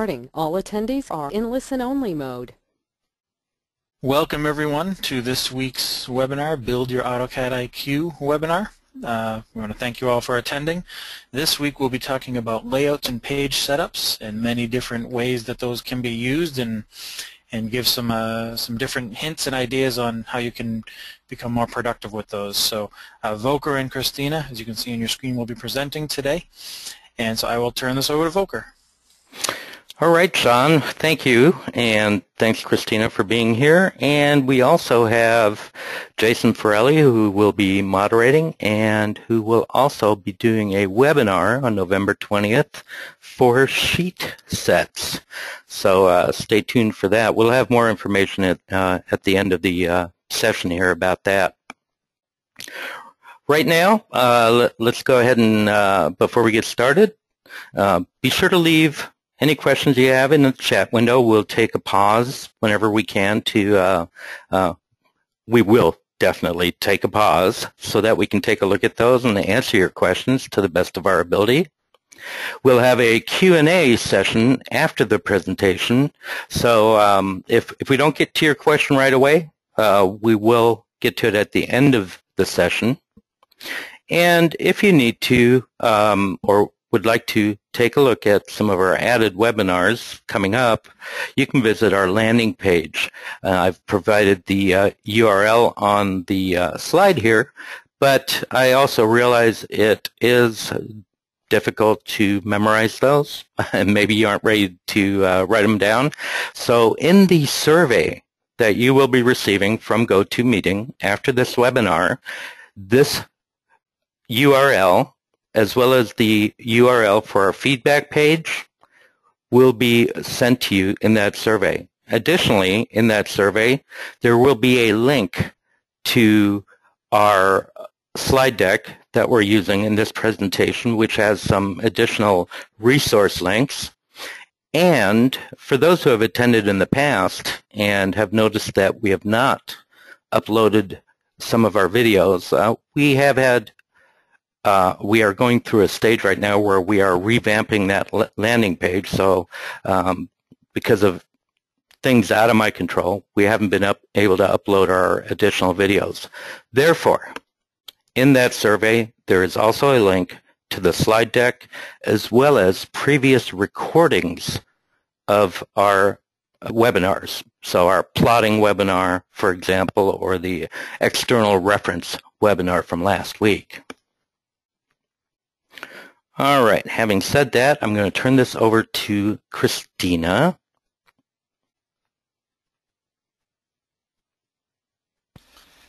starting. All attendees are in listen-only mode. Welcome everyone to this week's webinar, Build Your AutoCAD IQ webinar. We want to thank you all for attending. This week we'll be talking about layouts and page setups and many different ways that those can be used, and give some different hints and ideas on how you can become more productive with those. So Volker and Christina, as you can see on your screen, will be presenting today. And so I will turn this over to Volker. All right, Sean, thank you, and thanks, Christina, for being here. And we also have Jason Forelli, who will be moderating and who will also be doing a webinar on November 20th for sheet sets. So stay tuned for that. We'll have more information at the end of the session here about that. Right now, let's go ahead and, before we get started, be sure to leave any questions you have in the chat window. We'll take a pause whenever we can to, we will definitely take a pause so that we can take a look at those and answer your questions to the best of our ability. We'll have a Q&A session after the presentation. So if we don't get to your question right away, we will get to it at the end of the session. And if you need to or would like to take a look at some of our added webinars coming up, you can visit our landing page. I've provided the URL on the slide here, but I also realize it is difficult to memorize those, and maybe you aren't ready to write them down. So in the survey that you will be receiving from GoToMeeting after this webinar, this URL as well as the URL for our feedback page will be sent to you in that survey. Additionally, in that survey, there will be a link to our slide deck that we're using in this presentation, which has some additional resource links. And for those who have attended in the past and have noticed that we have not uploaded some of our videos, we have had we are going through a stage right now where we are revamping that landing page. So because of things out of my control, we haven't been able to upload our additional videos. Therefore, in that survey, there is also a link to the slide deck as well as previous recordings of our webinars. So our plotting webinar, for example, or the external reference webinar from last week. All right, having said that, I'm going to turn this over to Christina.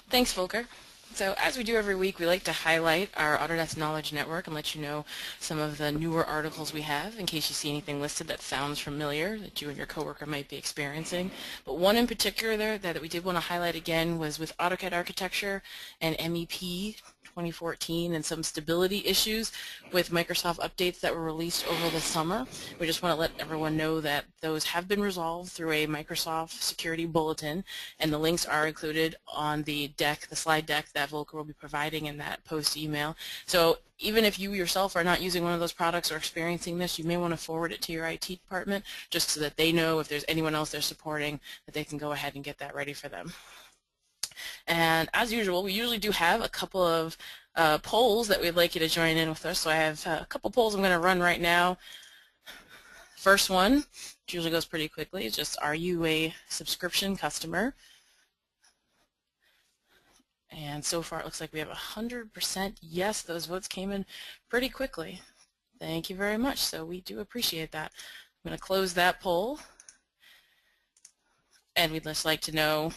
Thanks, Volker. So as we do every week, we like to highlight our Autodesk Knowledge Network and let you know some of the newer articles we have in case you see anything listed that sounds familiar that you and your coworker might be experiencing. But one in particular there that we did want to highlight again was with AutoCAD Architecture and MEP 2014 and some stability issues with Microsoft updates that were released over the summer. We just want to let everyone know that those have been resolved through a Microsoft security bulletin, and the links are included on the deck, the slide deck that Volker will be providing in that post email. So even if you yourself are not using one of those products or experiencing this, you may want to forward it to your IT department just so that they know if there's anyone else they're supporting that they can go ahead and get that ready for them. And as usual, we usually do have a couple of polls that we'd like you to join in with us. So I have a couple polls I'm going to run right now. First one, which usually goes pretty quickly, is just, are you a subscription customer? And so far it looks like we have 100% yes. Those votes came in pretty quickly. Thank you very much. So we do appreciate that. I'm going to close that poll. And we'd just like to know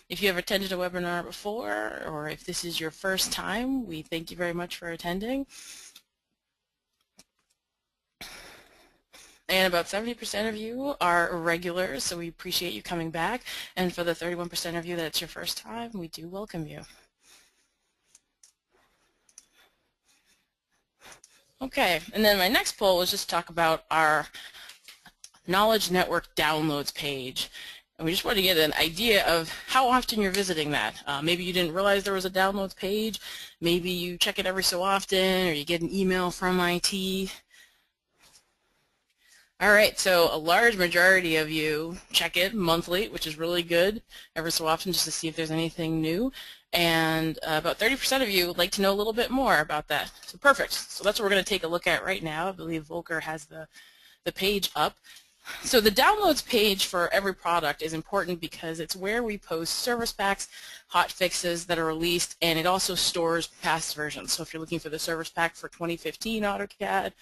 if you ever attended a webinar before, or if this is your first time. We thank you very much for attending. And about 70% of you are regulars, so we appreciate you coming back. And for the 31% of you that's your first time, we do welcome you. Okay, and then my next poll was just talk about our Knowledge Network downloads page. And we just wanted to get an idea of how often you're visiting that. Maybe you didn't realize there was a downloads page. Maybe you check it every so often, or you get an email from IT. All right, so a large majority of you check it monthly, which is really good, ever so often just to see if there's anything new. And about 30% of you would like to know a little bit more about that. So perfect. So that's what we're going to take a look at right now. I believe Volker has the page up. So the downloads page for every product is important because it's where we post service packs, hot fixes that are released, and it also stores past versions. So if you're looking for the service pack for 2015 AutoCAD,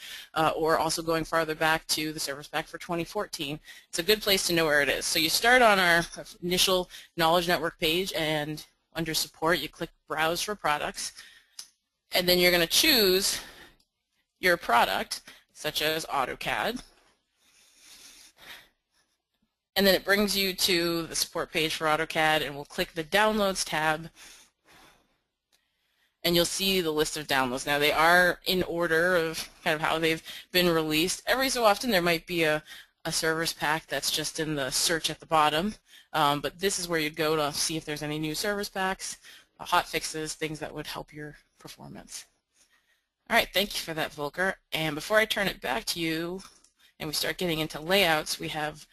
or also going farther back to the service pack for 2014, it's a good place to know where it is. So you start on our initial Knowledge Network page, and under Support you click Browse for Products, and then you're going to choose your product, such as AutoCAD. And then it brings you to the support page for AutoCAD, and we'll click the Downloads tab, and you'll see the list of downloads. Now they are in order of kind of how they've been released. Every so often there might be a service pack that's just in the search at the bottom, but this is where you'd go to see if there's any new service packs, hot fixes, things that would help your performance. All right, thank you for that, Volker. And before I turn it back to you and we start getting into layouts, we have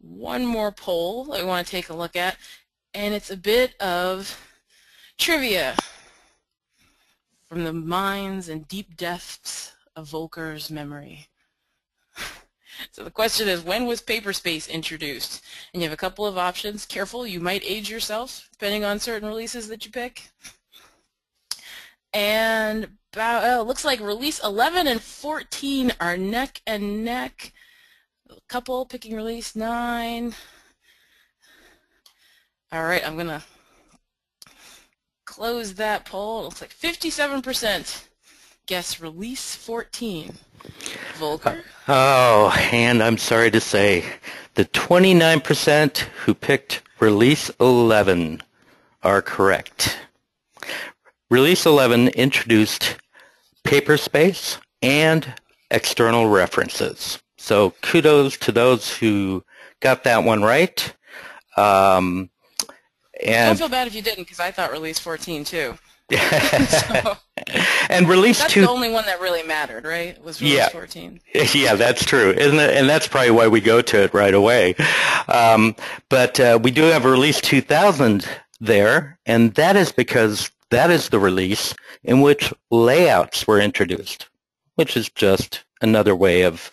one more poll that we want to take a look at, and it's a bit of trivia from the minds and deep depths of Volker's memory. So the question is, when was Paperspace introduced? And you have a couple of options. Careful, you might age yourself depending on certain releases that you pick. And looks like release 11 and 14 are neck and neck. A couple picking release 9. All right, I'm going to close that poll. It looks like 57% guess release 14. Volker? Oh, and I'm sorry to say, the 29% who picked release 11 are correct. Release 11 introduced Paperspace and external references. So kudos to those who got that one right. Don't feel bad if you didn't, because I thought release 14 too. So, and release that's 2. the only one that really mattered, right? Was release 14. Yeah, that's true, isn't it? And that's probably why we go to it right away. But we do have release 2000 there, and that is because that is the release in which layouts were introduced, which is just another way of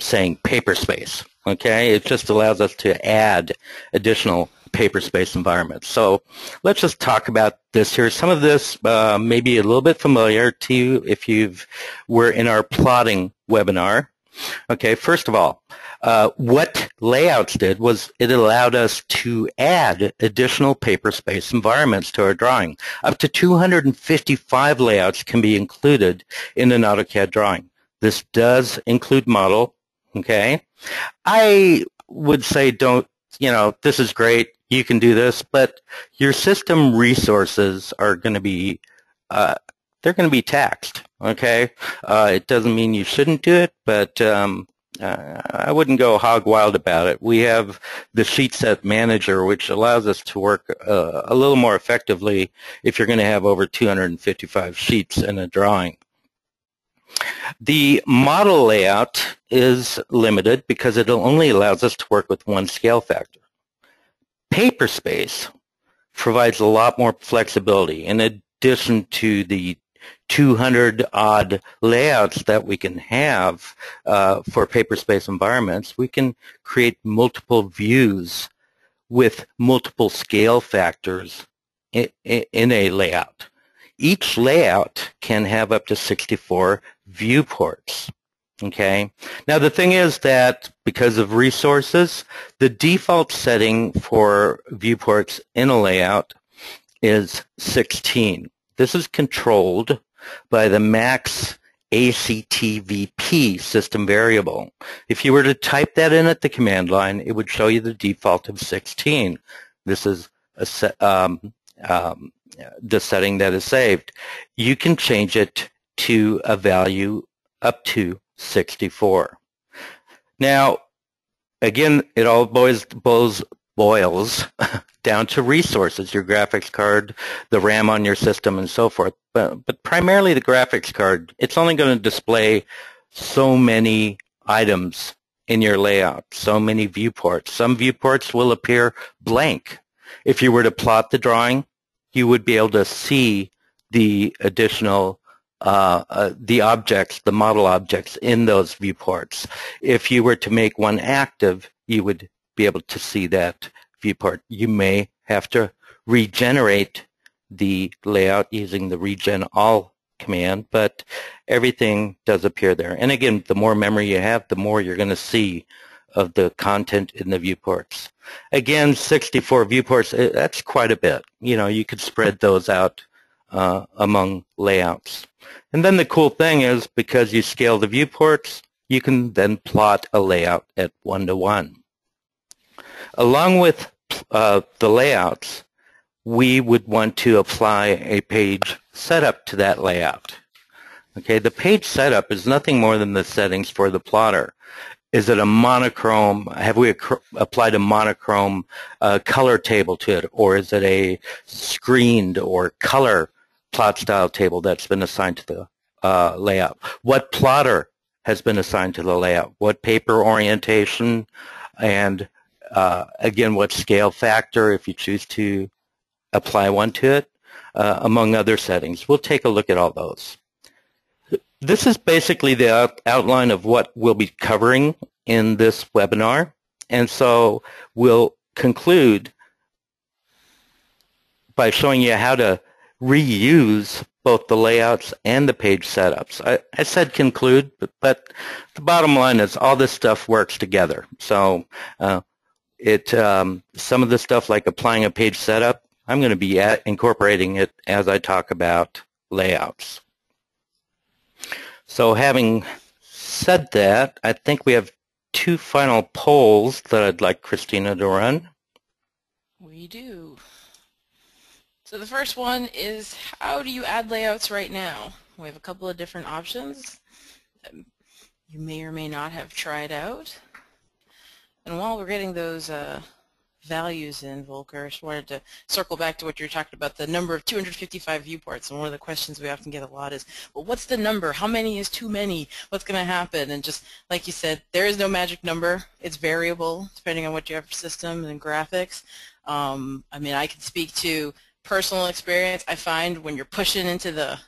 saying Paperspace. Okay, it just allows us to add additional Paperspace environments. So let's just talk about this here. Some of this may be a little bit familiar to you if you were in our plotting webinar. Okay, first of all, what layouts did was it allowed us to add additional Paperspace environments to our drawing. Up to 255 layouts can be included in an AutoCAD drawing. This does include model, okay? I would say this is great, you can do this, but your system resources are going to be, they're going to be taxed, okay? It doesn't mean you shouldn't do it, but I wouldn't go hog wild about it. We have the sheet set manager, which allows us to work a little more effectively if you're going to have over 255 sheets in a drawing. The model layout is limited because it only allows us to work with one scale factor. Paperspace provides a lot more flexibility. In addition to the 200-odd layouts that we can have for Paperspace environments, we can create multiple views with multiple scale factors in a layout. Each layout can have up to 64 viewports. Okay. Now the thing is that because of resources, the default setting for viewports in a layout is 16. This is controlled by the max ACTVP system variable. If you were to type that in at the command line, it would show you the default of 16. This is the setting that is saved. You can change it to a value up to 64. Now, again, it all boils down to resources, your graphics card, the RAM on your system, and so forth. But primarily the graphics card, it's only going to display so many items in your layout, so many viewports. Some viewports will appear blank. If you were to plot the drawing, you would be able to see the additional the objects, the model objects in those viewports. If you were to make one active, you would be able to see that viewport. You may have to regenerate the layout using the regen all command, but everything does appear there. And again, the more memory you have, the more you're going to see of the content in the viewports. Again, 64 viewports, that's quite a bit. You know, you could spread those out among layouts. And then the cool thing is, because you scale the viewports, you can then plot a layout at 1:1. Along with the layouts, we would want to apply a page setup to that layout. Okay, the page setup is nothing more than the settings for the plotter. Is it a monochrome? Have we applied a monochrome color table to it, or is it a screened or color plot style table that's been assigned to the layout? What plotter has been assigned to the layout? What paper orientation? And again, what scale factor, if you choose to apply one to it, among other settings. We'll take a look at all those. This is basically the outline of what we'll be covering in this webinar. And so we'll conclude by showing you how to reuse both the layouts and the page setups. I said conclude, but the bottom line is all this stuff works together. So some of the stuff like applying a page setup, I'm going to be incorporating it as I talk about layouts. So having said that, I think we have two final polls that I'd like Christina to run. We do. So the first one is, how do you add layouts right now? We have a couple of different options that you may or may not have tried out. And while we're getting those values in, Volker, I just wanted to circle back to what you were talking about, the number of 255 viewports. And one of the questions we often get a lot is, well, what's the number? How many is too many? What's going to happen? And just like you said, there is no magic number. It's variable depending on what you have for system and graphics. I mean, I can speak to personal experience. I find when you're pushing into the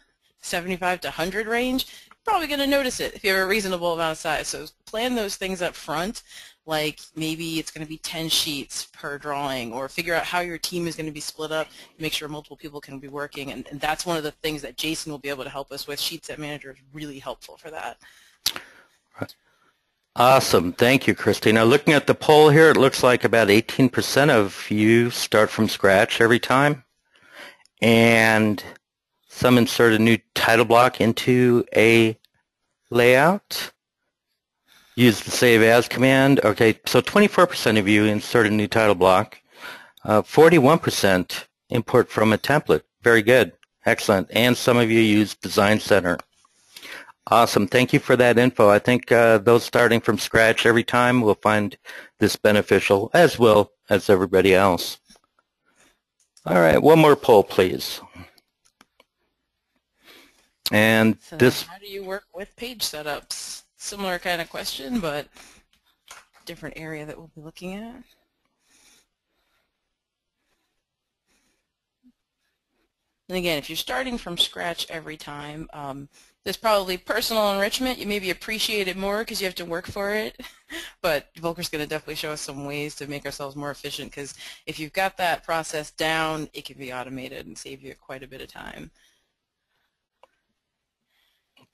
75 to 100 range, you're probably going to notice it if you have a reasonable amount of size. So plan those things up front. Like maybe it's going to be 10 sheets per drawing, or figure out how your team is going to be split up, make sure multiple people can be working, and that's one of the things that Jason will be able to help us with. Sheet Set Manager is really helpful for that. Awesome. Thank you, Christina. Looking at the poll here, it looks like about 18% of you start from scratch every time, and some insert a new title block into a layout. Use the Save As command. Okay, so 24% of you insert a new title block. 41% import from a template. Very good. Excellent. And some of you use Design Center. Awesome. Thank you for that info. I think those starting from scratch every time will find this beneficial, as well as everybody else. All right, one more poll, please. And So this... how do you work with page setups? Similar kind of question, but different area that we'll be looking at. And again, if you're starting from scratch every time, there's probably personal enrichment. You maybe appreciate it more because you have to work for it. But Volker's going to definitely show us some ways to make ourselves more efficient, because if you've got that process down, it can be automated and save you quite a bit of time.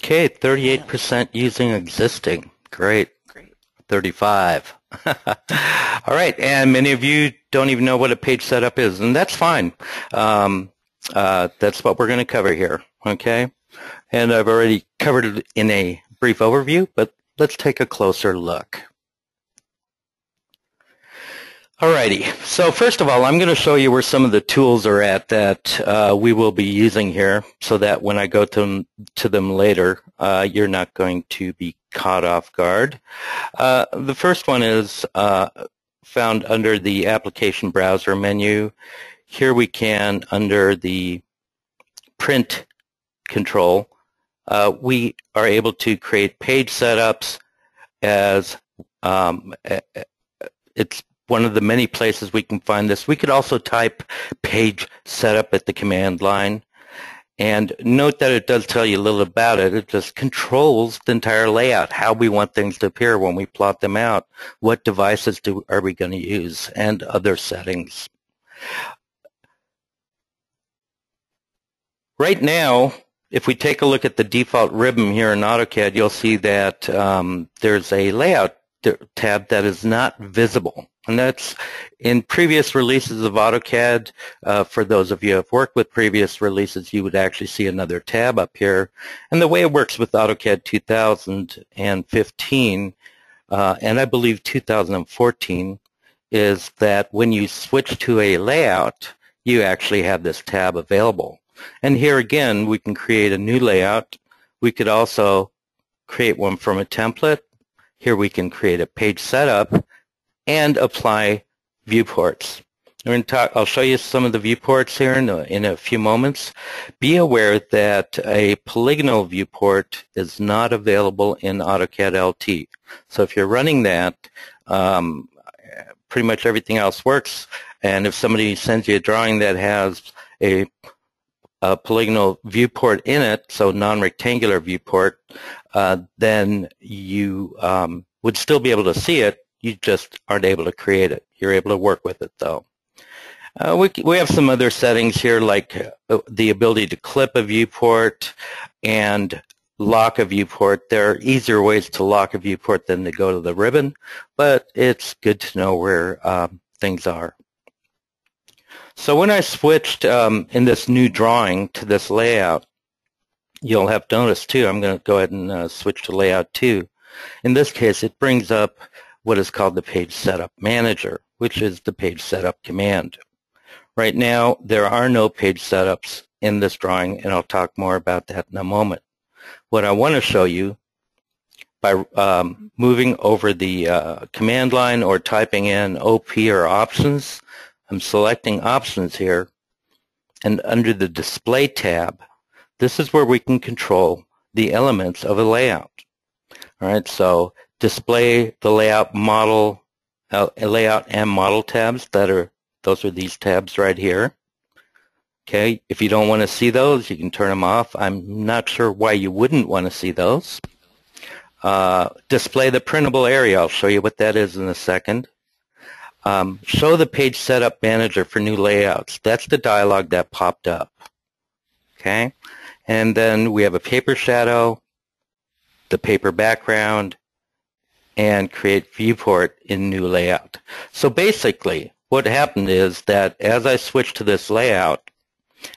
Okay, 38% using existing. Great. Great. 35. All right, and many of you don't even know what a page setup is, and that's fine. That's what we're going to cover here, okay? And I've already covered it in a brief overview, but let's take a closer look. Alrighty, so first of all, I'm going to show you where some of the tools are at that we will be using here, so that when I go to them later, you're not going to be caught off guard. The first one is found under the Application Browser menu. Here we can, under the Print control, we are able to create page setups as It's one of the many places we can find this. We could also type page setup at the command line. And note that it does tell you a little about it. It just controls the entire layout, how we want things to appear when we plot them out, what devices are we going to use, and other settings. Right now, if we take a look at the default ribbon here in AutoCAD, you'll see that there's a layout tab that is not visible. And that's in previous releases of AutoCAD. For those of you who have worked with previous releases, you would actually see another tab up here. And the way it works with AutoCAD 2015, and I believe 2014, is that when you switch to a layout, you actually have this tab available. And here again, we can create a new layout. We could also create one from a template. Here we can create a page setup and apply viewports. I'll show you some of the viewports here in a few moments. Be aware that a polygonal viewport is not available in AutoCAD LT. So if you're running that, pretty much everything else works. And if somebody sends you a drawing that has a polygonal viewport in it, so non-rectangular viewport, then you would still be able to see it. You just aren't able to create it. You're able to work with it, though. We have some other settings here, like the ability to clip a viewport and lock a viewport. There are easier ways to lock a viewport than to go to the ribbon, but it's good to know where things are. So when I switched in this new drawing to this layout, you'll have noticed too, I'm going to go ahead and switch to layout 2. In this case, it brings up what is called the Page Setup Manager, which is the Page Setup command. Right now, there are no page setups in this drawing, and I'll talk more about that in a moment. What I want to show you, by moving over the command line or typing in OP or options, I'm selecting options here, and under the display tab, this is where we can control the elements of a layout. All right, so display the layout model, layout and model tabs. Those are these tabs right here. Okay, if you don't want to see those, you can turn them off. I'm not sure why you wouldn't want to see those. Display the printable area. I'll show you what that is in a second. Show the Page Setup Manager for new layouts. That's the dialog that popped up. Okay, and then we have a paper shadow, the paper background, and create viewport in new layout. So basically, what happened is that as I switched to this layout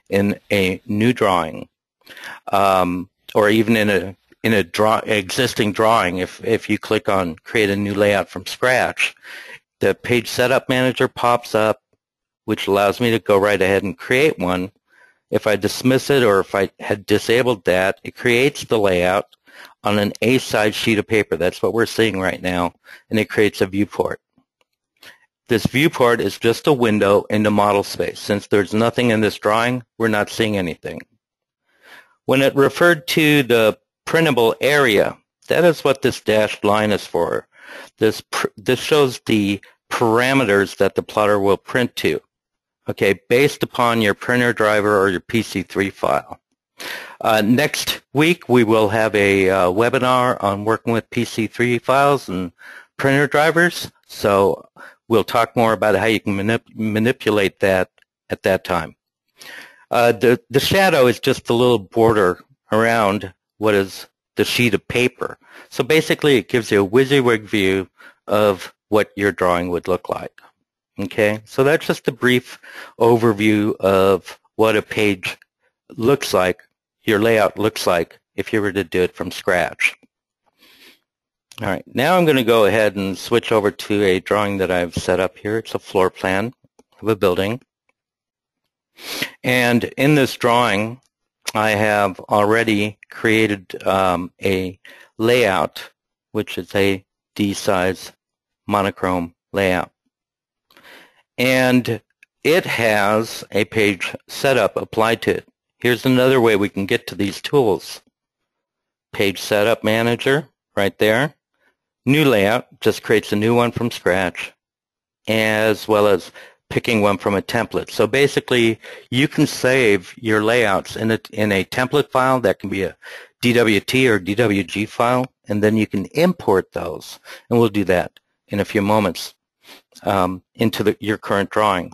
in a new drawing, or even in a existing drawing, if you click on create a new layout from scratch, the Page Setup Manager pops up, which allows me to go right ahead and create one. If I dismiss it or if I had disabled that, it creates the layout on an A-size sheet of paper. That's what we're seeing right now, and it creates a viewport. This viewport is just a window into model space. Since there's nothing in this drawing, we're not seeing anything. When it referred to the printable area, that is what this dashed line is for. This shows the parameters that the plotter will print to, okay, based upon your printer driver or your PC3 file. Next week, we will have a webinar on working with PC3 files and printer drivers, so we'll talk more about how you can manipulate that at that time. The shadow is just the little border around what is the sheet of paper. So basically, it gives you a WYSIWYG view of what your drawing would look like. Okay, so that's just a brief overview of what a page looks like, your layout looks like, if you were to do it from scratch. All right, now I'm going to go ahead and switch over to a drawing that I've set up here. It's a floor plan of a building. And in this drawing, I have already created a layout, which is a D-size monochrome layout. And it has a page setup applied to it. Here's another way we can get to these tools. Page Setup Manager, right there. New layout just creates a new one from scratch, as well as picking one from a template. So basically, you can save your layouts in a template file that can be a DWT or DWG file, and then you can import those, and we'll do that in a few moments, into your current drawing.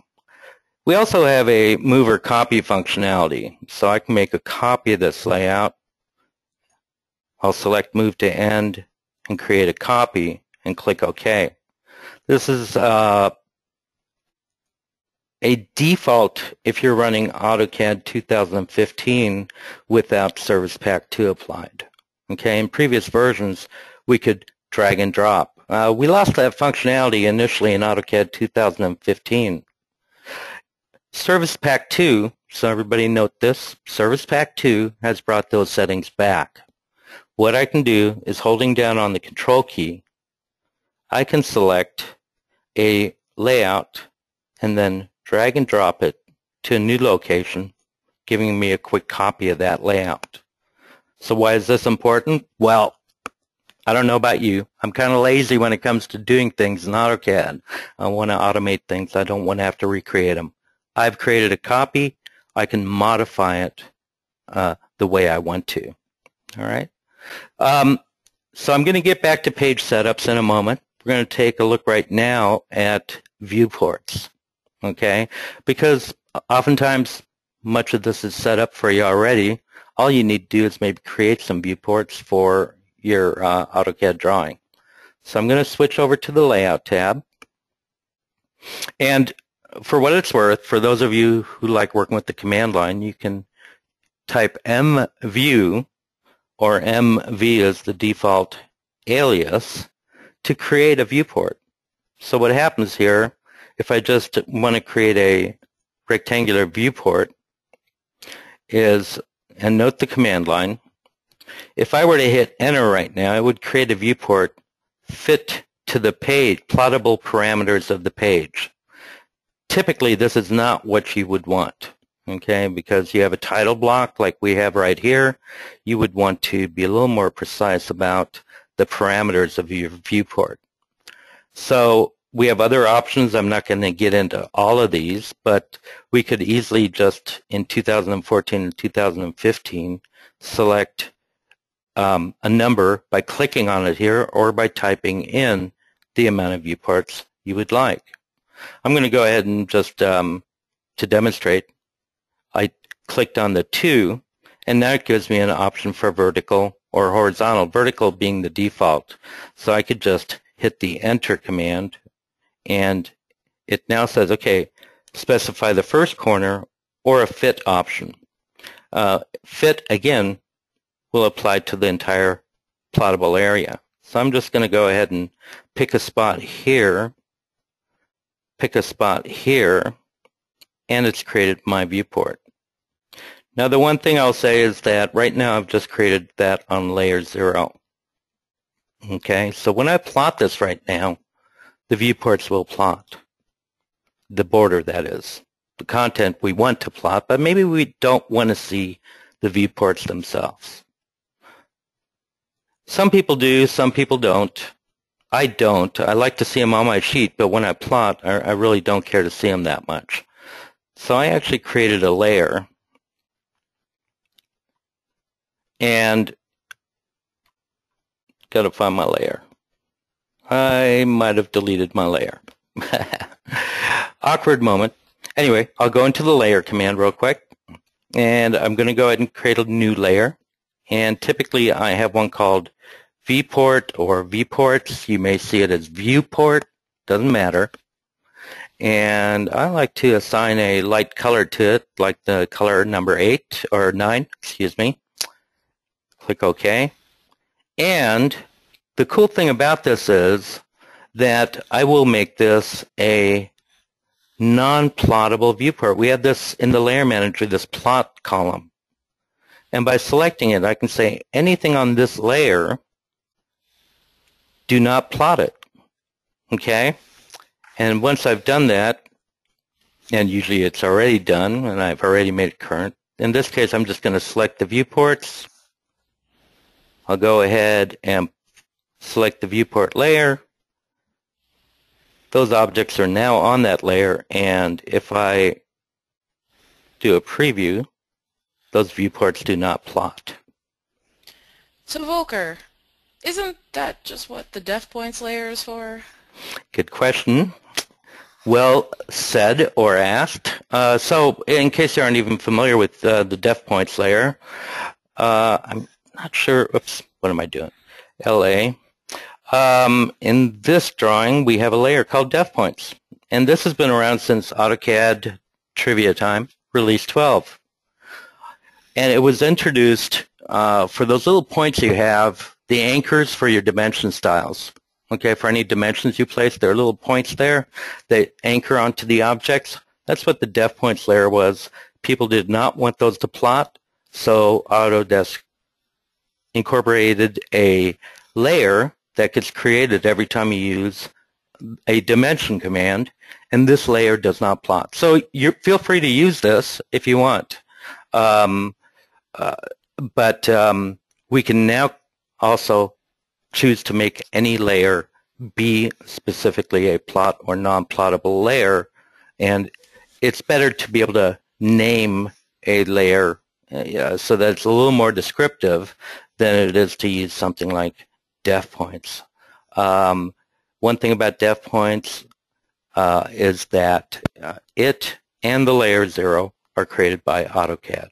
We also have a move or copy functionality, so I can make a copy of this layout. I'll select Move to End and create a copy and click OK. This is a default if you're running AutoCAD 2015 without Service Pack 2 applied. Okay, in previous versions, we could drag and drop. We lost that functionality initially in AutoCAD 2015. Service Pack 2, so everybody note this, Service Pack 2 has brought those settings back. What I can do is holding down on the Control key, I can select a layout and then drag and drop it to a new location, giving me a quick copy of that layout. So why is this important? Well, I don't know about you. I'm kind of lazy when it comes to doing things in AutoCAD. I want to automate things. I don't want to have to recreate them. I've created a copy. I can modify it the way I want to. All right. So I'm going to get back to page setups in a moment. We're going to take a look right now at viewports. Okay, because oftentimes much of this is set up for you already. All you need to do is maybe create some viewports for your AutoCAD drawing. So I'm going to switch over to the Layout tab. And for what it's worth, for those of you who like working with the command line, you can type mview, or MV as the default alias, to create a viewport. So what happens here, if I just want to create a rectangular viewport, is, and note the command line, if I were to hit enter right now, it would create a viewport fit to the page, plottable parameters of the page. Typically, this is not what you would want, okay, because you have a title block like we have right here. You would want to be a little more precise about the parameters of your viewport. So we have other options. I'm not going to get into all of these, but we could easily just, in 2014 and 2015, select a number by clicking on it here or by typing in the amount of viewports you would like. I'm going to go ahead and just, to demonstrate, I clicked on the 2, and now it gives me an option for vertical or horizontal, vertical being the default. So I could just hit the enter command, and it now says, okay, specify the first corner or a fit option. Fit, again, will apply to the entire plottable area. So I'm just going to go ahead and pick a spot here, and it's created my viewport. Now the one thing I'll say is that right now I've just created that on layer 0. Okay, so when I plot this right now, the viewports will plot. The border, that is. The content we want to plot, but maybe we don't want to see the viewports themselves. Some people do, some people don't. I don't. I like to see them on my sheet, but when I plot, I really don't care to see them that much. So I actually created a layer, and got to find my layer. I might have deleted my layer. Awkward moment. Anyway, I'll go into the layer command real quick, and I'm going to go ahead and create a new layer. And typically I have one called Viewport or Viewports. You may see it as Viewport, doesn't matter. And I like to assign a light color to it, like the color number 8 or 9, excuse me. Click OK. And the cool thing about this is that I will make this a non-plottable viewport. We have this in the layer manager, this plot column. And by selecting it, I can say anything on this layer, do not plot it. Okay? And once I've done that, and usually it's already done, and I've already made it current, in this case I'm just going to select the viewports. I'll go ahead and select the viewport layer. Those objects are now on that layer, and if I do a preview, those viewports do not plot. So Volker, isn't that just what the def points layer is for? Good question. Well said or asked. So in case you aren't even familiar with the def points layer, I'm not sure, oops, what am I doing? LA. In this drawing, we have a layer called def points. And this has been around since AutoCAD Trivia Time, release 12. And it was introduced for those little points you have, the anchors for your dimension styles. Okay, for any dimensions you place, there are little points there that anchor onto the objects. That's what the def points layer was. People did not want those to plot, so Autodesk incorporated a layer that gets created every time you use a dimension command, and this layer does not plot. So you feel free to use this if you want. But we can now also choose to make any layer be specifically a plot or non-plottable layer, and it's better to be able to name a layer so that it's a little more descriptive than it is to use something like def points. One thing about def points is that it and the layer 0 are created by AutoCAD.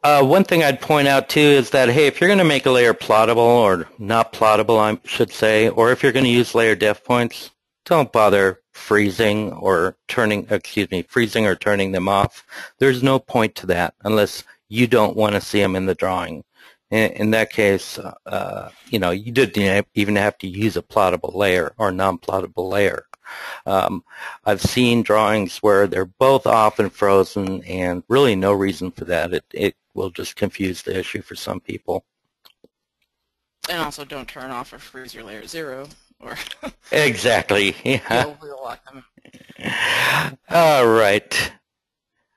One thing I'd point out too is that, hey, if you're going to make a layer plottable or not plottable, I should say, or if you're going to use layer def points, don't bother freezing or turning them off. There's no point to that unless you don't want to see them in the drawing. In that case, you didn't even have to use a plottable layer or non-plottable layer. I've seen drawings where they're both off and frozen, and really no reason for that. It will just confuse the issue for some people. And also don't turn off or freeze your layer 0. Or exactly. Yeah. You'll lock them. All right.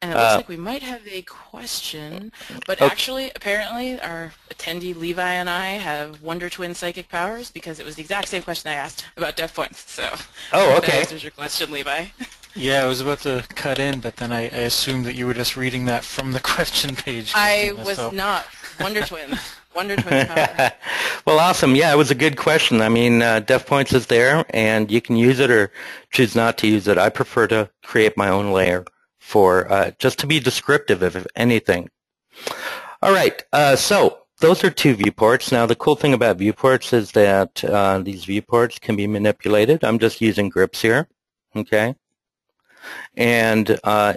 And it looks like we might have a question, but actually, apparently, our attendee Levi and I have Wonder Twin psychic powers because it was the exact same question I asked about def points. So, that answers your question, Levi. Yeah, I was about to cut in, but then I assumed that you were just reading that from the question page. I was not. Wonder Twins. Wonder Twins power. Well, awesome. Yeah, it was a good question. I mean, def points is there, and you can use it or choose not to use it. I prefer to create my own layer for just to be descriptive, if anything. All right, so those are two viewports. Now, the cool thing about viewports is that these viewports can be manipulated. I'm just using grips here, okay? And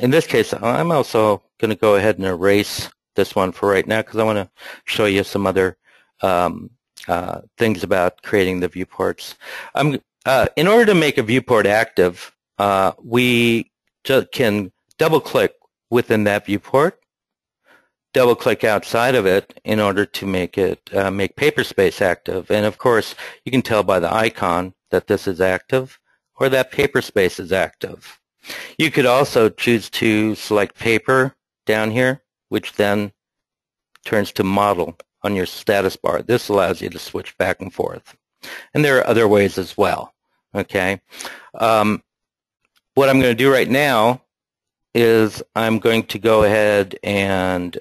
in this case, I'm also going to go ahead and erase this one for right now because I want to show you some other things about creating the viewports. In order to make a viewport active, we just can double-click within that viewport, double-click outside of it in order to make it make Paperspace active. And of course, you can tell by the icon that this is active or that Paperspace is active. You could also choose to select Paper down here, which then turns to Model on your status bar. This allows you to switch back and forth. And there are other ways as well. Okay. What I'm going to do right now is I'm going to go ahead and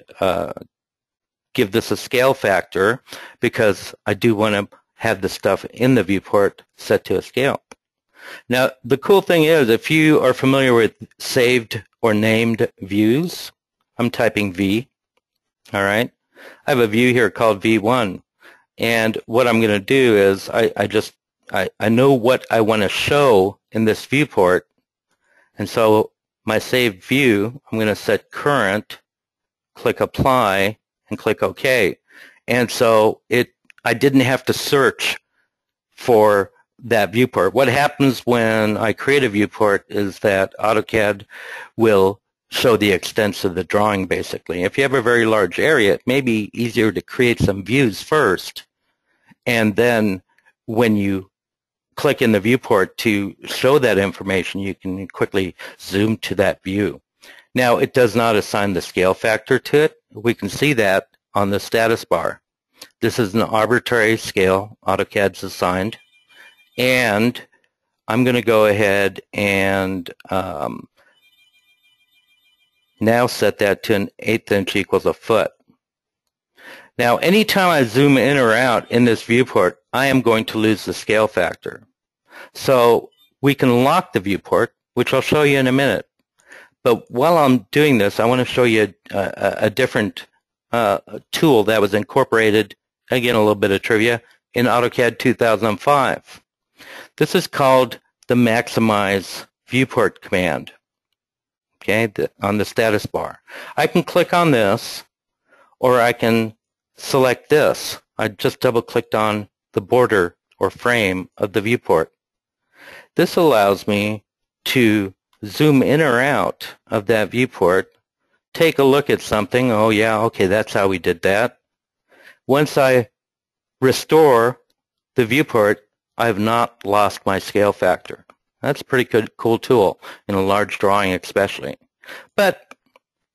give this a scale factor because I do want to have the stuff in the viewport set to a scale. Now, the cool thing is if you are familiar with saved or named views, I'm typing V, all right? I have a view here called V1, and what I'm going to do is I know what I want to show in this viewport, and so my saved view, I'm going to set current, click apply, and click OK. And so I didn't have to search for that viewport. What happens when I create a viewport is that AutoCAD will show the extents of the drawing, basically. If you have a very large area, it may be easier to create some views first, and then when you click in the viewport to show that information, you can quickly zoom to that view. Now, it does not assign the scale factor to it. We can see that on the status bar. This is an arbitrary scale AutoCAD's assigned. And I'm going to go ahead and now set that to an 1/8 inch equals a foot. Now, anytime I zoom in or out in this viewport, I am going to lose the scale factor. So we can lock the viewport, which I'll show you in a minute. But while I'm doing this, I want to show you a different tool that was incorporated, again, a little bit of trivia, in AutoCAD 2005. This is called the Maximize Viewport command, okay, on the status bar. I can click on this, or I can select this. I just double-clicked on the border or frame of the viewport. This allows me to zoom in or out of that viewport, take a look at something. Oh, yeah, okay, that's how we did that. Once I restore the viewport, I have not lost my scale factor. That's a pretty good, cool tool in a large drawing especially. But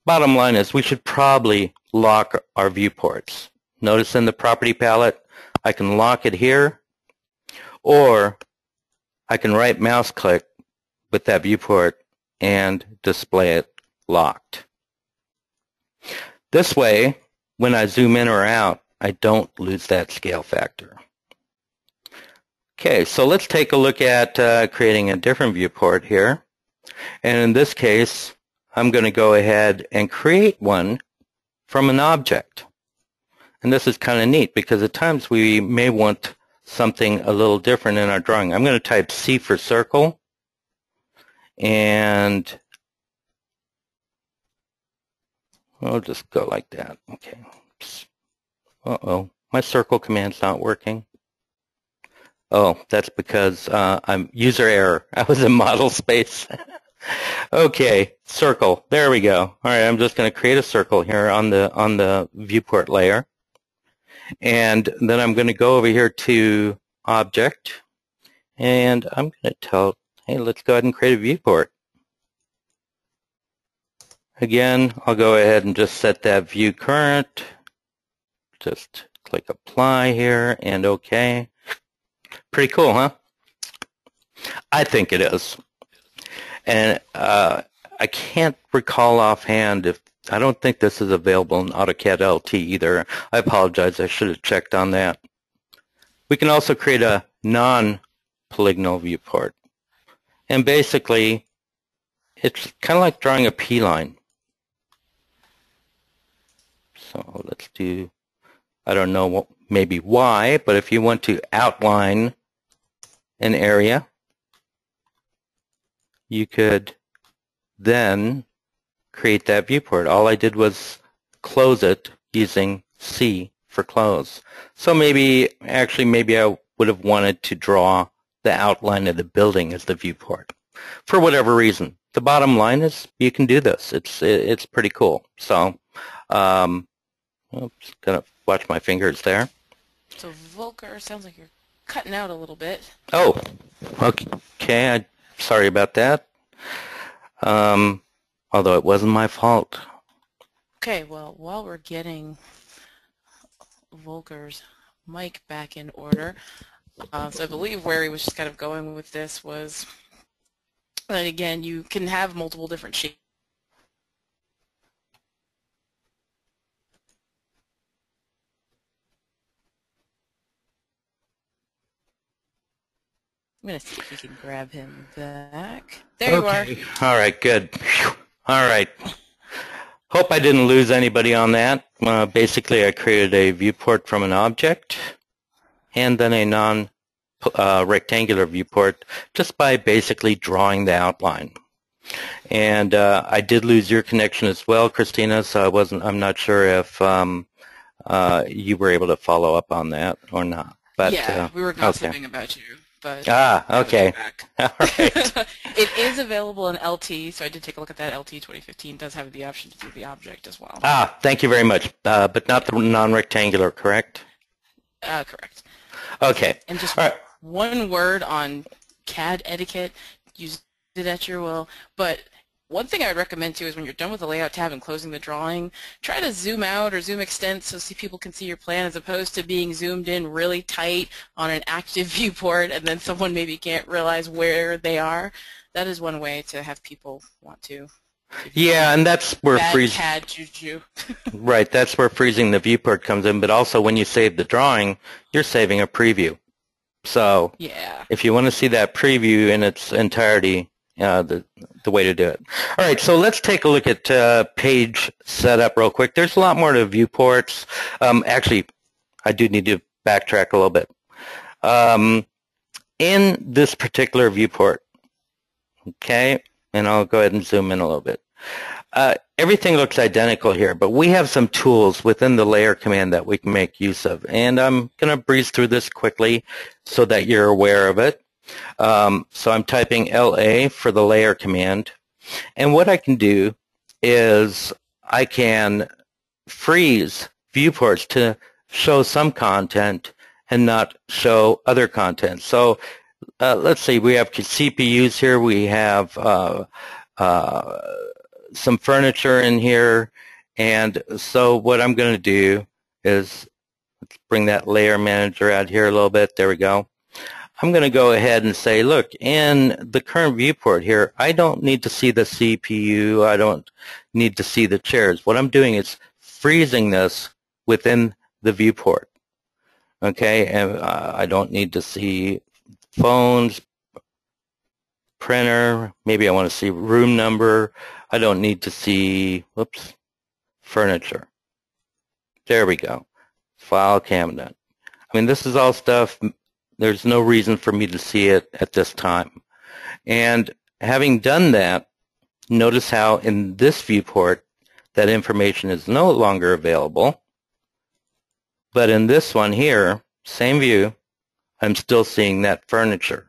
bottom line is we should probably lock our viewports. Notice in the property palette, I can lock it here, or I can right mouse click with that viewport and display it locked. This way, when I zoom in or out, I don't lose that scale factor. Okay, so let's take a look at creating a different viewport here. And in this case, I'm going to go ahead and create one from an object. And this is kind of neat because at times we may want something a little different in our drawing. I'm going to type C for circle, and I'll just go like that. Okay. Uh-oh, my circle command's not working. Oh, that's because I'm user error. I was in model space. Okay, circle. There we go. All right, I'm just going to create a circle here on the viewport layer. And then I'm going to go over here to Object, and I'm going to tell, hey, let's go ahead and create a viewport. Again, I'll go ahead and just set that view current. Just click Apply here, and OK. Pretty cool, huh? I think it is. And I can't recall offhand if I don't think this is available in AutoCAD LT either. I apologize. I should have checked on that. We can also create a non-polygonal viewport. And basically, it's kind of like drawing a P-line. So let's do, I don't know maybe why, but if you want to outline an area, you could then create that viewport. All I did was close it using C for close. So maybe I would have wanted to draw the outline of the building as the viewport for whatever reason. The bottom line is you can do this. It's pretty cool. So I'm just gonna watch my fingers there. So Volker, sounds like you're cutting out a little bit. Oh, okay. Sorry about that. Although it wasn't my fault. Okay, well, while we're getting Volker's mic back in order, so I believe where he was just kind of going with this was that, again, you can have multiple different shapes. I'm going to see if we can grab him back. There you are. All right, good. All right. Hope I didn't lose anybody on that. Basically, I created a viewport from an object and then a non-rectangular viewport just by basically drawing the outline. And I did lose your connection as well, Christina, so I'm not sure if you were able to follow up on that or not. But, yeah, we were gossiping about you. But okay. All right. It is available in LT, so I did take a look at that. LT 2015 does have the option to do the object as well. Thank you very much. But not the non-rectangular, correct? Correct. Okay. And just all right. One word on CAD etiquette, use it at your will, but One thing I would recommend too is when you're done with the layout tab and closing the drawing, try to zoom out or zoom extent so people can see your plan, as opposed to being zoomed in really tight on an active viewport and then someone maybe can't realize where they are. That is one way to have people want to. Yeah, and that's where Bad CAD juju. Right, that's where freezing the viewport comes in, but also when you save the drawing, you're saving a preview. So yeah, if you want to see that preview in its entirety, the way to do it. All right, so let's take a look at page setup real quick. There's a lot more to viewports. Actually, I do need to backtrack a little bit. In this particular viewport, okay, and I'll go ahead and zoom in a little bit. Everything looks identical here, but we have some tools within the layer command that we can make use of, and I'm going to breeze through this quickly so that you're aware of it. So I'm typing LA for the layer command, and what I can do is I can freeze viewports to show some content and not show other content. So let's see, we have CPUs here, we have some furniture in here, and so what I'm going to do is, let's bring that layer manager out here a little bit. There we go. I'm going to go ahead and say, look, in the current viewport here, I don't need to see the CPU, I don't need to see the chairs. What I'm doing is freezing this within the viewport. Okay, and I don't need to see phones, printer, maybe I want to see room number. I don't need to see, whoops, furniture. There we go. File cabinet. I mean, this is all stuff, there's no reason for me to see it at this time. And having done that, notice how in this viewport that information is no longer available. But in this one here, same view, I'm still seeing that furniture.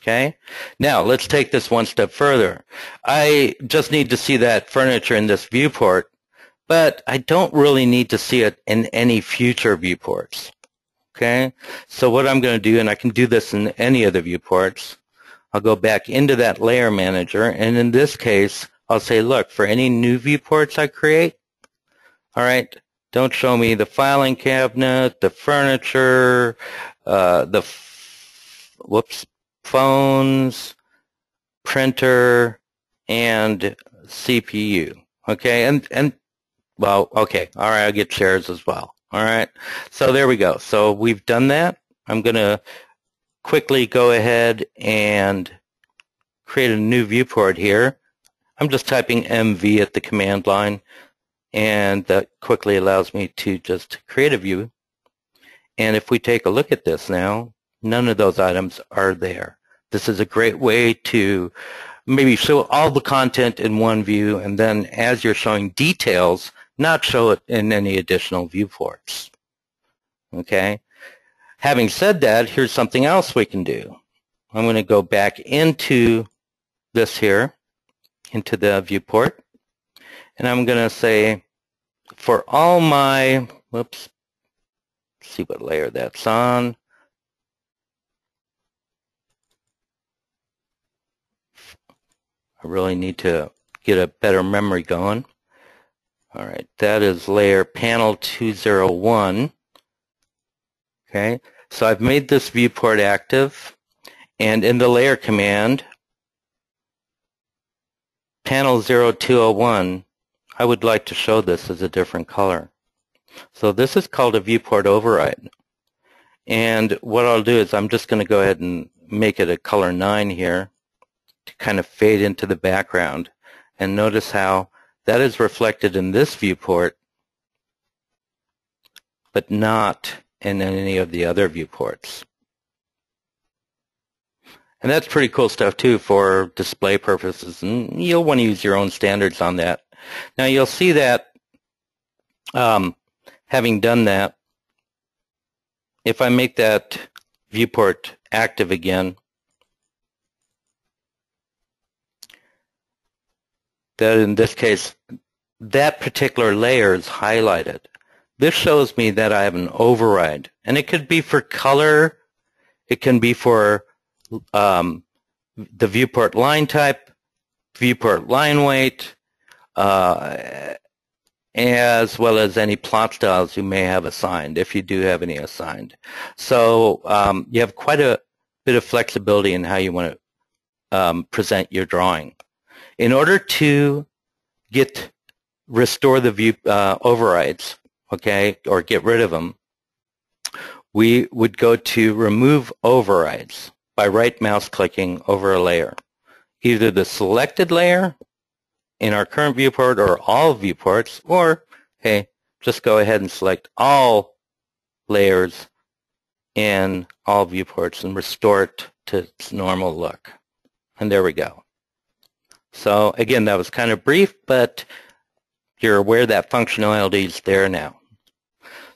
Okay? Now, let's take this one step further. I just need to see that furniture in this viewport, but I don't really need to see it in any future viewports. Okay? So what I'm going to do, and I can do this in any of the viewports, I'll go back into that layer manager, and in this case, I'll say, look, for any new viewports I create, all right, don't show me the filing cabinet, the furniture, phones, printer, and CPU. Okay, and well, okay, all right, I'll get chairs as well. All right, so there we go. So we've done that. I'm going to quickly go ahead and create a new viewport here. I'm just typing MV at the command line, and that quickly allows me to just create a view. And if we take a look at this now, none of those items are there. This is a great way to maybe show all the content in one view, and then as you're showing details, not show it in any additional viewports. Okay? Having said that, here's something else we can do. I'm going to go back into this here, into the viewport, and I'm going to say, for all my, whoops, see what layer that's on. I really need to get a better memory going. All right, that is layer panel 201. Okay, so I've made this viewport active, and in the layer command, panel 0201, I would like to show this as a different color. So this is called a viewport override. And what I'll do is I'm just going to go ahead and make it a color 9 here to kind of fade into the background. And notice how that is reflected in this viewport, but not in any of the other viewports. And that's pretty cool stuff too for display purposes, and you'll want to use your own standards on that. Now you'll see that having done that, if I make that viewport active again, that in this case, that particular layer is highlighted. This shows me that I have an override, and it could be for color, it can be for the viewport line type, viewport line weight, as well as any plot styles you may have assigned, if you do have any assigned. So you have quite a bit of flexibility in how you want to present your drawing. In order to restore the view overrides, okay, or get rid of them, we would go to remove overrides by right mouse clicking over a layer. Either the selected layer in our current viewport or all viewports, or, hey, just go ahead and select all layers in all viewports and restore it to its normal look. And there we go. So again, that was kind of brief, but you're aware that functionality is there now.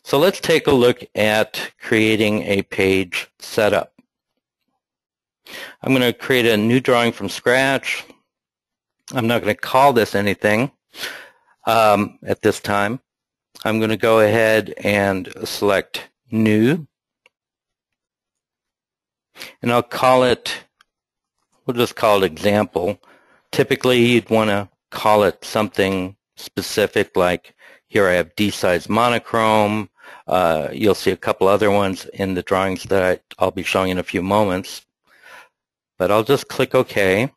So let's take a look at creating a page setup. I'm going to create a new drawing from scratch. I'm not going to call this anything at this time. I'm going to go ahead and select New. And I'll call it, we'll just call it Example. Typically, you'd want to call it something specific, like here I have D-size monochrome. You'll see a couple other ones in the drawings that I'll be showing in a few moments. But I'll just click OK.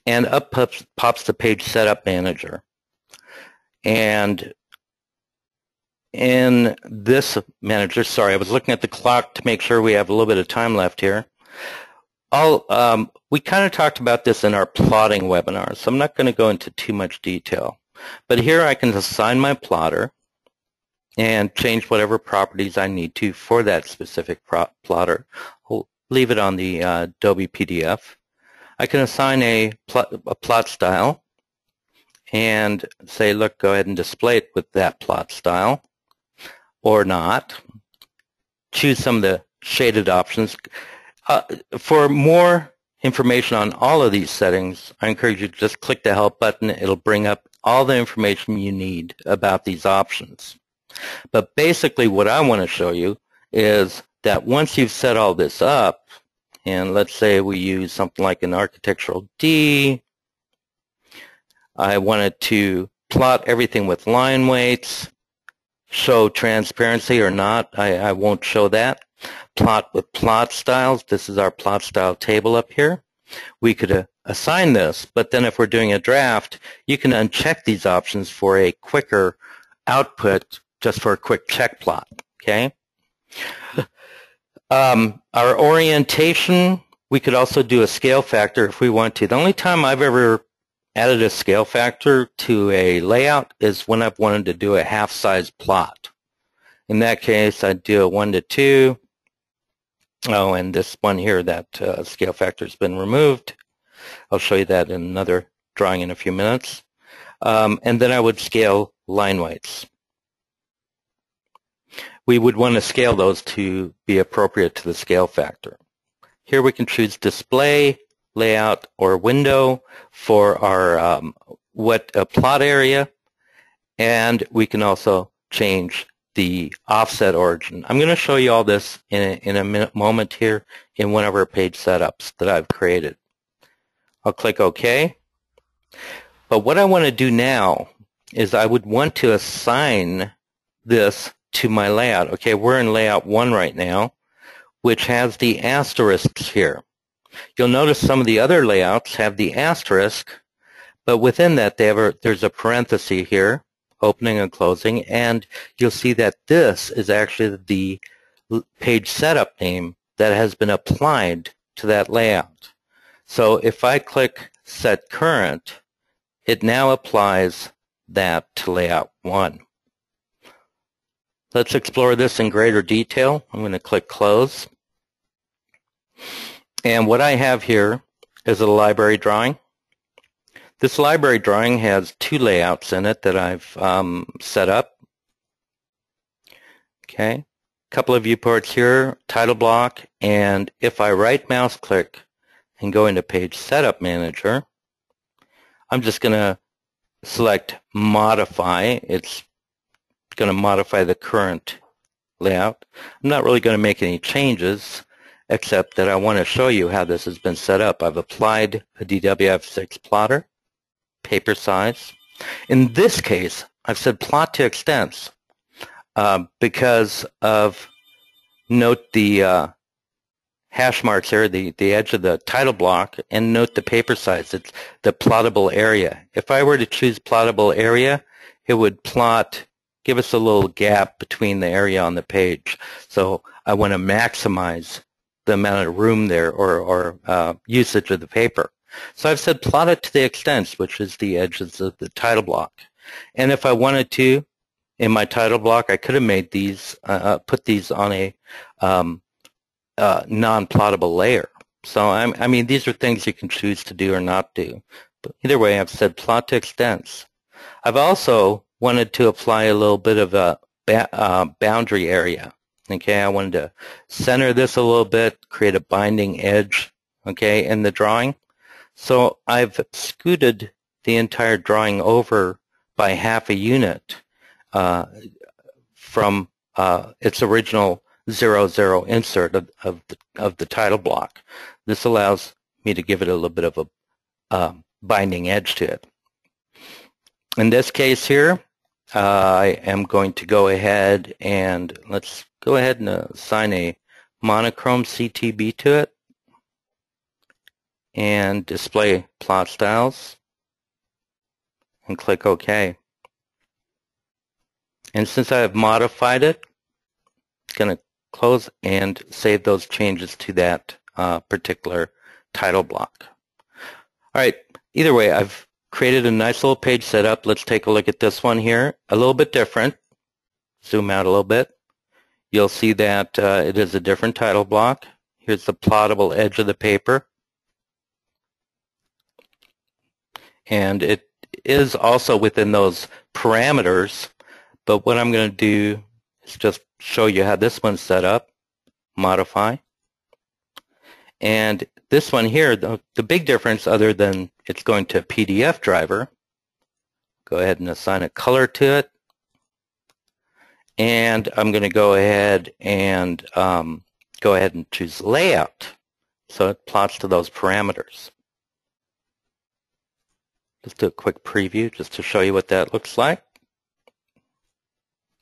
And up pops the Page Setup Manager. And in this manager, sorry, I was looking at the clock to make sure we have a little bit of time left here. We kind of talked about this in our plotting webinar, so I'm not going to go into too much detail. But here I can assign my plotter and change whatever properties I need to for that specific plotter. I'll leave it on the Adobe PDF. I can assign a plot style and say, look, go ahead and display it with that plot style or not. Choose some of the shaded options. For more information on all of these settings, I encourage you to just click the Help button. It'll bring up all the information you need about these options. But basically what I want to show you is that once you've set all this up, and let's say we use something like an architectural D, I wanted to plot everything with line weights, show transparency or not, I won't show that. Plot with plot styles, this is our plot style table up here. We could assign this, but then if we're doing a draft, you can uncheck these options for a quicker output, just for a quick check plot, okay? Our orientation, we could also do a scale factor if we want to. The only time I've ever added a scale factor to a layout is when I've wanted to do a half-size plot. In that case, I'd do a 1:2. Oh, and this one here, that scale factor has been removed. I'll show you that in another drawing in a few minutes. And then I would scale line weights. We would want to scale those to be appropriate to the scale factor. Here we can choose display, layout, or window for our plot area, and we can also change the offset origin. I'm going to show you all this in a moment here in one of our page setups that I've created. I'll click OK. But what I want to do now is I would want to assign this to my layout. Okay, we're in layout 1 right now, which has the asterisks here. You'll notice some of the other layouts have the asterisk, but within that there's a parenthesis here, opening and closing, and you'll see that this is actually the page setup name that has been applied to that layout. So if I click Set Current, it now applies that to layout 1. Let's explore this in greater detail. I'm going to click Close. And what I have here is a library drawing. This library drawing has 2 layouts in it that I've set up. Okay, a couple of viewports here, title block, and if I right mouse click and go into Page Setup Manager, I'm just going to select Modify. It's going to modify the current layout. I'm not really going to make any changes, except that I want to show you how this has been set up. I've applied a DWF6 plotter. paper size. In this case, I've said plot to extents because of, note the hash marks here, the edge of the title block, and note the paper size. It's the plottable area. If I were to choose plottable area, it would plot, give us a little gap between the area on the page. So I want to maximize the amount of room there, or usage of the paper. So I've said plot it to the extents, which is the edges of the title block. And if I wanted to, in my title block, I could have made these, put these on a non-plottable layer. So I mean, these are things you can choose to do or not do. But either way, I've said plot to extents. I've also wanted to apply a little bit of a boundary area. Okay, I wanted to center this a little bit, create a binding edge, okay, in the drawing. So I've scooted the entire drawing over by half a unit from its original 0, insert of the title block. This allows me to give it a little bit of a binding edge to it. In this case here, I am going to go ahead and let's go ahead and assign a monochrome CTB to it and display plot styles and click OK. And since I have modified it, it's going to close and save those changes to that particular title block. All right, either way, I've created a nice little page setup. Let's take a look at this one here. A little bit different. Zoom out a little bit. You'll see that it is a different title block. Here's the plottable edge of the paper. And it is also within those parameters, but what I'm going to do is just show you how this one's set up. Modify. And this one here, the big difference, other than it's going to a PDF driver, go ahead and assign a color to it. And I'm going to go ahead and choose layout. So it plots to those parameters. Let's do a quick preview just to show you what that looks like.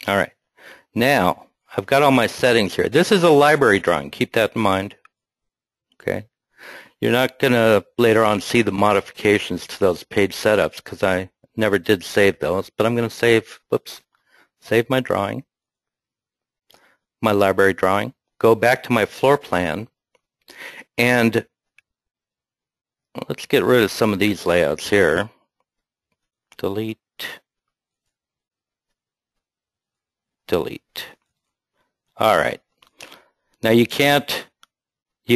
All right. Now, I've got all my settings here. This is a library drawing. Keep that in mind. Okay. You're not going to later on see the modifications to those page setups because I never did save those, but I'm going to save my drawing, my library drawing, go back to my floor plan, and let's get rid of some of these layouts here. Delete. Delete. All right. Now you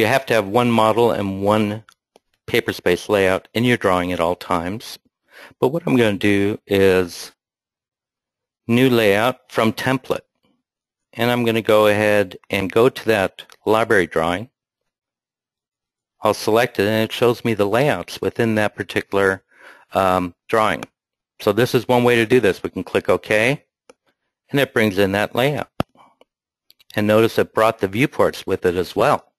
have to have one model and one paper space layout in your drawing at all times. But what I'm going to do is new layout from template. And I'm going to go ahead and go to that library drawing. I'll select it and it shows me the layouts within that particular drawing. So this is one way to do this. We can click OK and it brings in that layout. And notice it brought the viewports with it as well.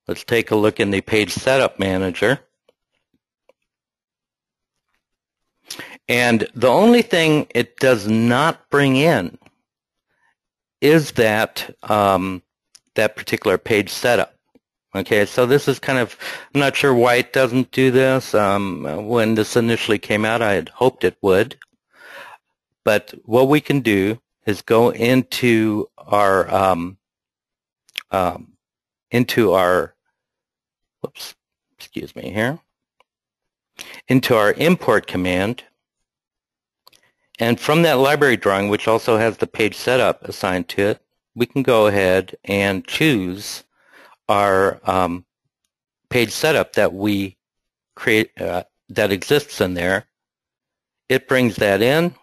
Let's take a look in the Page Setup Manager. And the only thing it does not bring in is that that particular page setup. Okay, so this is kind of, I'm not sure why it doesn't do this. When this initially came out, I had hoped it would. But what we can do is go into our whoops, excuse me here, into our import command, and from that library drawing, which also has the page setup assigned to it, we can go ahead and choose our page setup that we create that exists in there. It brings that in,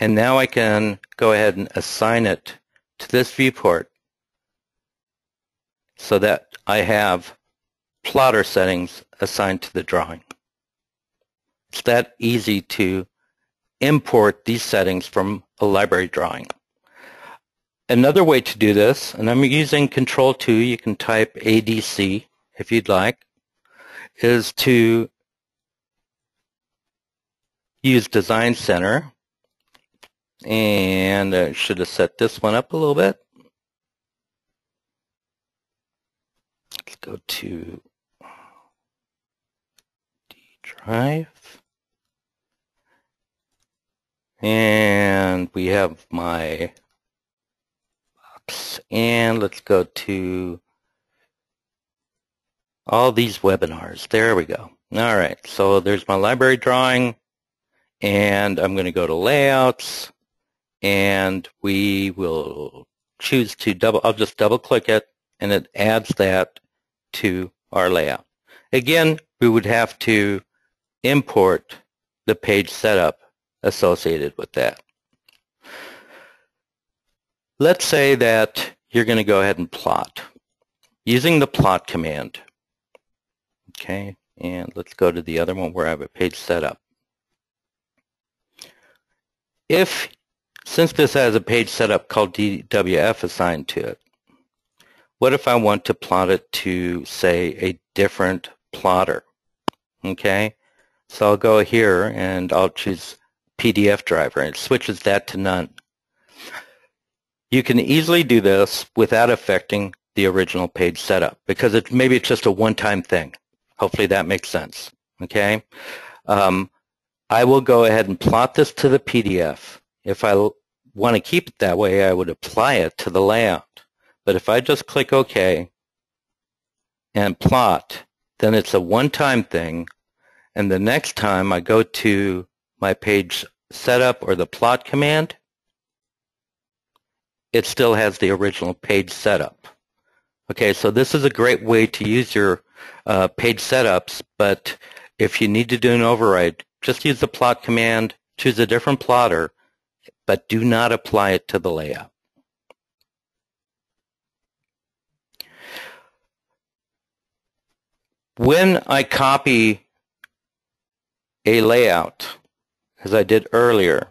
and now I can go ahead and assign it to this viewport so that I have plotter settings assigned to the drawing. It's that easy to import these settings from a library drawing. Another way to do this, and I'm using Control 2, you can type ADC if you'd like, is to use Design Center, and I should have set this one up a little bit. Let's go to D drive, and we have my box, and let's go to all these webinars. There we go. All right, so there's my library drawing, and I'm going to go to layouts, and we will choose to I'll just double click it, and it adds that to our layout. Again, we would have to import the page setup associated with that. Let's say that you're going to go ahead and plot using the plot command. Okay, and let's go to the other one where I have a page setup. Since this has a page setup called DWF assigned to it, what if I want to plot it to, say, a different plotter? Okay, so I'll go here and I'll choose PDF driver, and it switches that to none. You can easily do this without affecting the original page setup because maybe it's just a one-time thing. Hopefully that makes sense. Okay, I will go ahead and plot this to the PDF. If I want to keep it that way, I would apply it to the layout. But if I just click OK and plot, then it's a one-time thing, and the next time I go to my page setup or the plot command, it still has the original page setup. Okay, so this is a great way to use your page setups, but if you need to do an override, just use the plot command, choose a different plotter, but do not apply it to the layout. When I copy a layout, as I did earlier,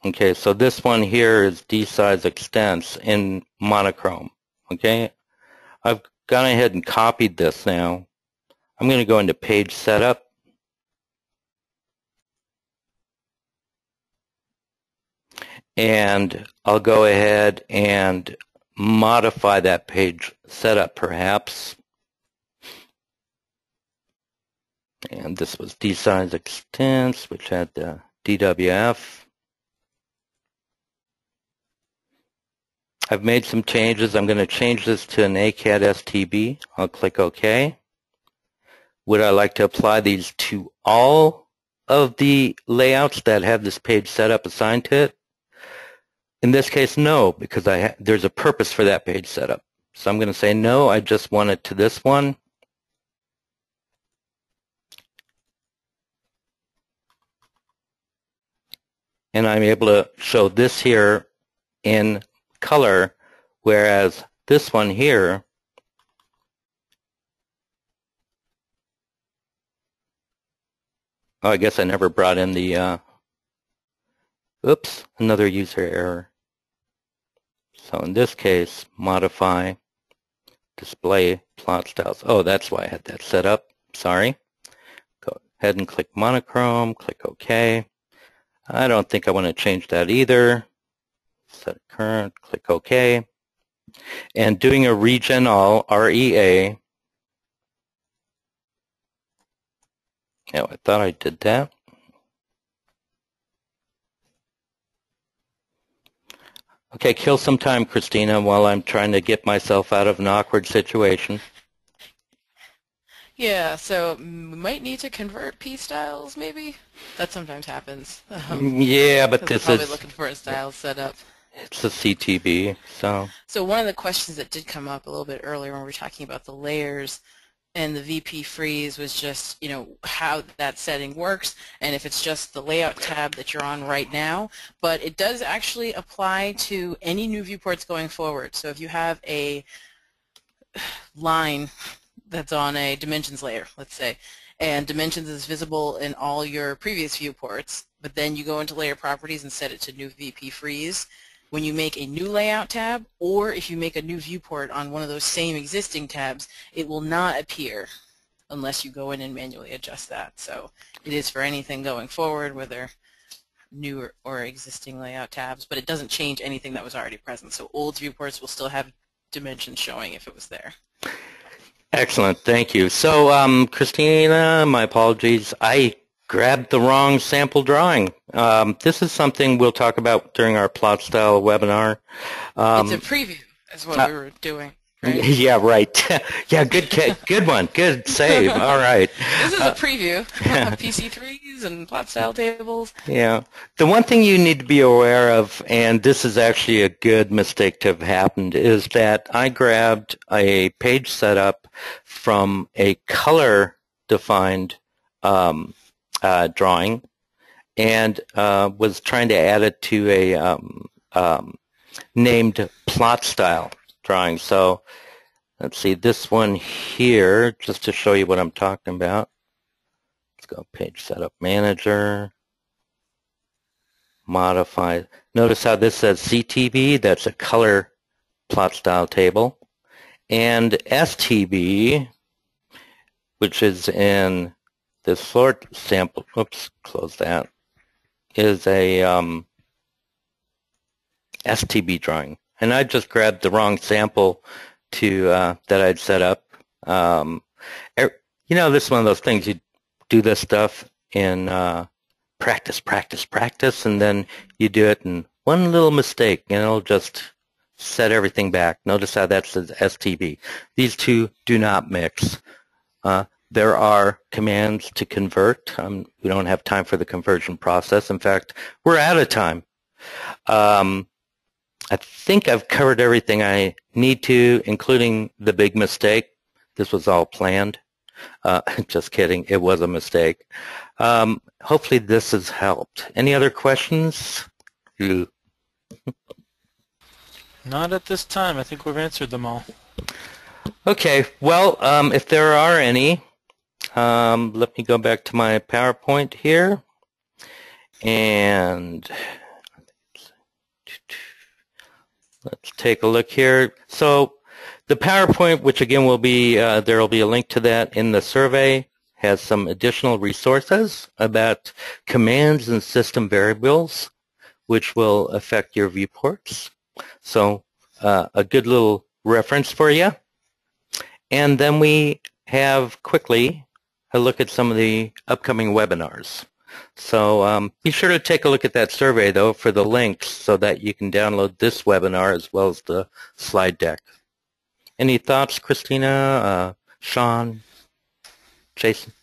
okay, so this one here is D-size extents in monochrome, okay? I've gone ahead and copied this now. I'm going to go into page setup. And I'll go ahead and modify that page setup perhaps. And this was D-size extents, which had the DWF. I've made some changes. I'm going to change this to an AutoCAD STB. I'll click OK. Would I like to apply these to all of the layouts that have this page setup assigned to it? In this case, no, because there's a purpose for that page setup. So I'm going to say no, I just want it to this one. And I'm able to show this here in color, whereas this one here I guess I never brought in the oops, another user error. So in this case, modify display plot styles. Oh, that's why I had that set up. Sorry. Go ahead and click monochrome, click OK. I don't think I want to change that either. Set current, click OK. And doing a regen all, REA. Oh, I thought I did that. Okay, kill some time, Christina, while I'm trying to get myself out of an awkward situation. Yeah, so we might need to convert P styles, maybe? That sometimes happens. Yeah, but this probably is looking for a style setup. It's a CTB, so. So one of the questions that did come up a little bit earlier when we were talking about the layers and the VP freeze was just, you know, how that setting works and if it's just the layout tab that you're on right now. But it does actually apply to any new viewports going forward. So if you have a line that's on a dimensions layer, let's say, and dimensions is visible in all your previous viewports, but then you go into layer properties and set it to new VP freeze. When you make a new layout tab, or if you make a new viewport on one of those same existing tabs, it will not appear unless you go in and manually adjust that. So it is for anything going forward, whether new or existing layout tabs, but it doesn't change anything that was already present. So old viewports will still have dimensions showing if it was there. Excellent, thank you. So, Christina, my apologies. I grabbed the wrong sample drawing. This is something we'll talk about during our plot style webinar. It's a preview, is what we were doing. Right? Yeah, right. Yeah, good one. Good save. All right. This is a preview of PC3s and plot style tables. Yeah. The one thing you need to be aware of, and this is actually a good mistake to have happened, is that I grabbed a page setup from a color-defined drawing and was trying to add it to a named plot style drawing. So let's see this one here, just to show you what I'm talking about. Let's go page setup manager, modify. Notice how this says CTB, that's a color plot style table, and STB, which is in this floor sample, oops, close that, is a STB drawing. And I just grabbed the wrong sample to that I'd set up. You know, this is one of those things, you do this stuff in practice, and then you do it in one little mistake, and it'll just set everything back. Notice how that says STB. These two do not mix. There are commands to convert. We don't have time for the conversion process. In fact, we're out of time. I think I've covered everything I need to, including the big mistake. This was all planned. Just kidding. It was a mistake. Hopefully this has helped. Any other questions? Not at this time. I think we've answered them all. Okay. Well, if there are any, let me go back to my PowerPoint here. And let's take a look here. So the PowerPoint, which again will be, there will be a link to that in the survey, has some additional resources about commands and system variables, which will affect your viewports. So a good little reference for you. And then we have quickly a look at some of the upcoming webinars. So be sure to take a look at that survey, though, for the links so that you can download this webinar as well as the slide deck. Any thoughts, Christina, Sean, Jason?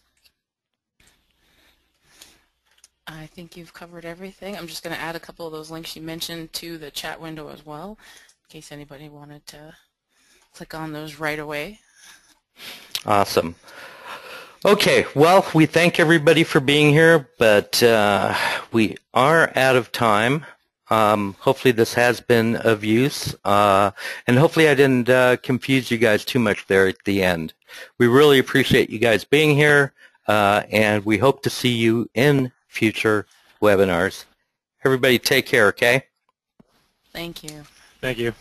I think you've covered everything. I'm just going to add a couple of those links you mentioned to the chat window as well, in case anybody wanted to click on those right away. Awesome. Okay, well, we thank everybody for being here, but we are out of time. Hopefully this has been of use, and hopefully I didn't confuse you guys too much there at the end. We really appreciate you guys being here, and we hope to see you in future webinars. Everybody take care, okay? Thank you. Thank you.